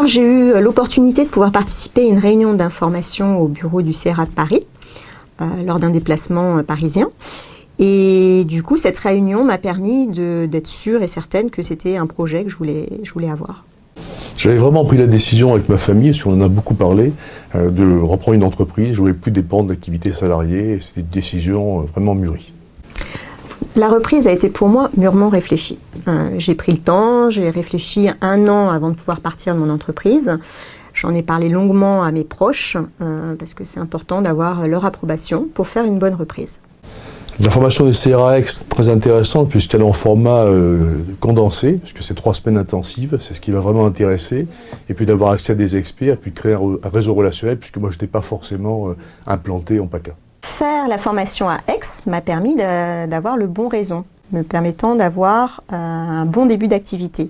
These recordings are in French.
J'ai eu l'opportunité de pouvoir participer à une réunion d'information au bureau du CRA de Paris, lors d'un déplacement parisien. Et du coup, cette réunion m'a permis d'être sûre et certaine que c'était un projet que je voulais avoir. J'avais vraiment pris la décision avec ma famille, parce qu'on en a beaucoup parlé, de reprendre une entreprise. Je ne voulais plus dépendre d'activités salariées, et c'était une décision vraiment mûrie. La reprise a été pour moi mûrement réfléchie. J'ai pris le temps, j'ai réfléchi 1 an avant de pouvoir partir de mon entreprise. J'en ai parlé longuement à mes proches, parce que c'est important d'avoir leur approbation pour faire une bonne reprise. La formation de CRAEX, très intéressante, puisqu'elle est en format condensé, puisque c'est 3 semaines intensives, c'est ce qui va vraiment intéresser, et puis d'avoir accès à des experts, puis de créer un réseau relationnel, puisque moi je n'étais pas forcément implanté en PACA. Faire la formation à Aix m'a permis d'avoir le bon réseau, me permettant d'avoir un bon début d'activité.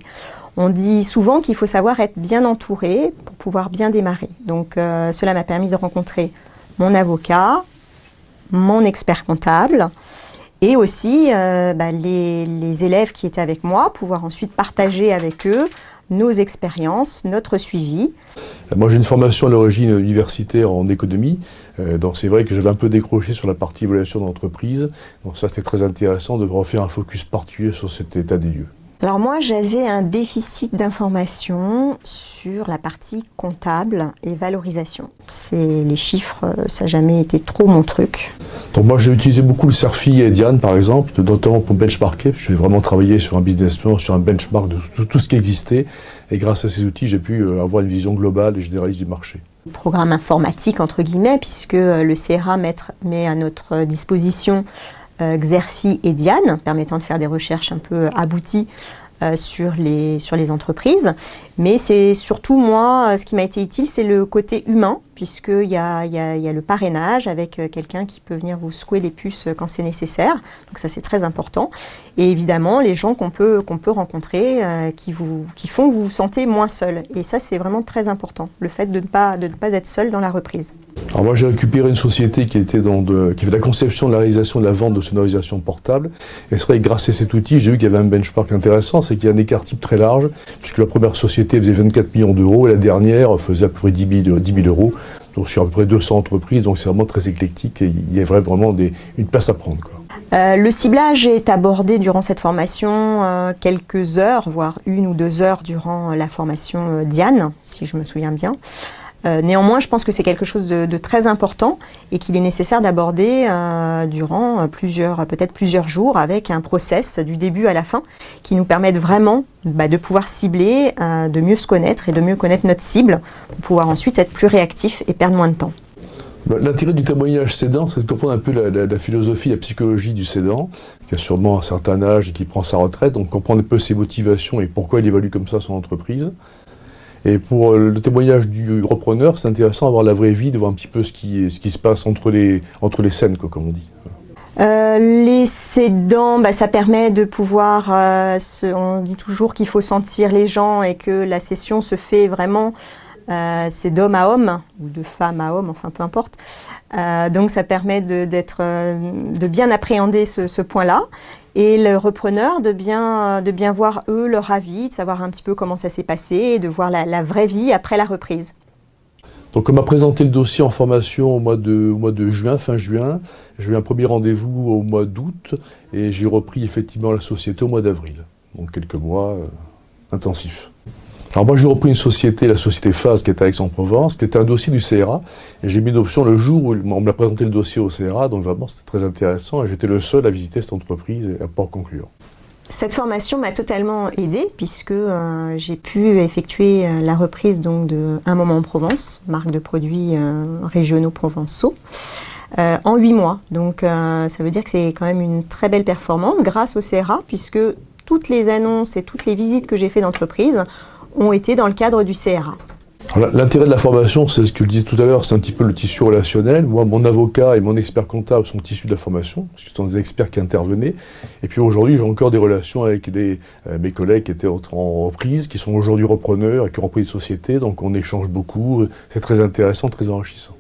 On dit souvent qu'il faut savoir être bien entouré pour pouvoir bien démarrer. Donc cela m'a permis de rencontrer mon avocat, mon expert comptable et aussi les élèves qui étaient avec moi, pouvoir ensuite partager avec eux nos expériences, notre suivi. Moi j'ai une formation à l'origine universitaire en économie, donc c'est vrai que j'avais un peu décroché sur la partie évaluation d'entreprise, donc ça c'était très intéressant de refaire un focus particulier sur cet état des lieux. Alors moi j'avais un déficit d'information sur la partie comptable et valorisation. Les chiffres, ça n'a jamais été trop mon truc. Donc moi j'ai utilisé beaucoup le CERFI et Diane par exemple, notamment pour benchmarker. J'ai vraiment travaillé sur un business plan, sur un benchmark de tout ce qui existait. Et grâce à ces outils, j'ai pu avoir une vision globale et généraliste du marché. Programme informatique entre guillemets, puisque le CRA met à notre disposition Xerfi et Diane, permettant de faire des recherches un peu abouties sur les entreprises. Mais c'est surtout moi, ce qui m'a été utile, c'est le côté humain, puisqu'il y a le parrainage avec quelqu'un qui peut venir vous secouer les puces quand c'est nécessaire. Donc ça c'est très important. Et évidemment les gens qu'on peut rencontrer qui font que vous vous sentez moins seul. Et ça c'est vraiment très important, le fait de ne pas être seul dans la reprise. Alors moi j'ai récupéré une société qui fait de la conception, de la réalisation, de la vente de sonorisation portable. Et c'est vrai que grâce à cet outil, j'ai vu qu'il y avait un benchmark intéressant, c'est qu'il y a un écart type très large, puisque la première société faisait 24 millions d'euros et la dernière faisait à peu près 10 000 euros. Donc sur à peu près 200 entreprises, donc c'est vraiment très éclectique et il y a vraiment une place à prendre, quoi. Le ciblage est abordé durant cette formation quelques heures, voire 1 ou 2 heures durant la formation Diane, si je me souviens bien. Néanmoins, je pense que c'est quelque chose de très important et qu'il est nécessaire d'aborder durant peut-être plusieurs jours avec un process du début à la fin qui nous permette vraiment de pouvoir cibler, de mieux se connaître et de mieux connaître notre cible pour pouvoir ensuite être plus réactif et perdre moins de temps. L'intérêt du témoignage cédant, c'est de comprendre un peu la philosophie, la psychologie du cédant, qui a sûrement un certain âge et qui prend sa retraite, donc comprendre un peu ses motivations et pourquoi il évalue comme ça son entreprise. Et pour le témoignage du repreneur, c'est intéressant d'avoir la vraie vie, de voir un petit peu ce qui se passe entre les scènes, quoi, comme on dit. Les cédants, ça permet de pouvoir, on dit toujours qu'il faut sentir les gens et que la session se fait vraiment, c'est d'homme à homme, ou de femme à homme, enfin peu importe. Donc ça permet de bien appréhender ce point-là. Et le repreneur de bien voir eux leur avis, de savoir un petit peu comment ça s'est passé et de voir la vraie vie après la reprise. Donc on m'a présenté le dossier en formation au mois de juin, fin juin. J'ai eu un premier rendez-vous au mois d'août et j'ai repris effectivement la société au mois d'avril. Donc quelques mois intensifs. Alors moi j'ai repris une société, la société Phase, qui était à Aix-en-Provence, qui était un dossier du CRA. Et j'ai mis une option le jour où on m'a présenté le dossier au CRA, donc vraiment c'était très intéressant. Et j'étais le seul à visiter cette entreprise et à pouvoir conclure. Cette formation m'a totalement aidée puisque j'ai pu effectuer la reprise donc, de Un Moment en Provence, marque de produits régionaux provençaux, en 8 mois. Donc ça veut dire que c'est quand même une très belle performance grâce au CRA puisque toutes les annonces et toutes les visites que j'ai fait d'entreprise ont été dans le cadre du CRA. L'intérêt de la formation, c'est ce que je disais tout à l'heure, c'est un petit peu le tissu relationnel. Moi, mon avocat et mon expert comptable sont issus de la formation, parce que ce sont des experts qui intervenaient. Et puis aujourd'hui, j'ai encore des relations avec mes collègues qui étaient en reprise, qui sont aujourd'hui repreneurs et qui ont repris une société. Donc on échange beaucoup. C'est très intéressant, très enrichissant.